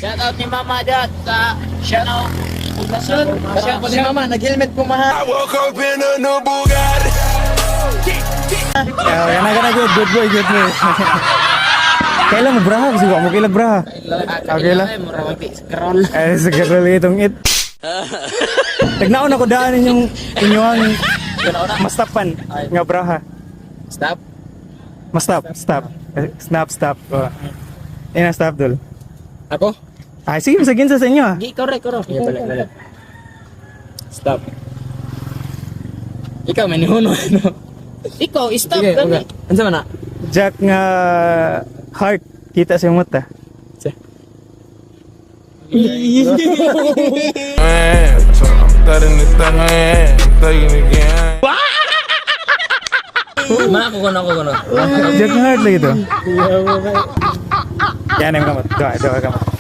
Shout out ni Mama dyan sa siya na siya po si Mama, nag-helmet po mahal. I woke up in a new Bugatti. Kana good boy. Kailan mo braha? Kasi mo kailan braha. Okay lang. Ay, siguro itong it. Nagnaon ako daan inyong mastapan nga braha. Stop. Stop. Stop. Ina stop dul. Ako? Ay, sige, masagin sa inyo ah. Di, correct. Balik. Stop. Ikaw, may nihuno, ano? Ikaw, stop. Sige, okay. Ano sa mana? Jack nga heart kita sa mata. Man, so I'm thudding this thing, man. I'm thugging again. Mana ako kono. Jack nga heart lagi to. Yan ang kamot. Doa kamot.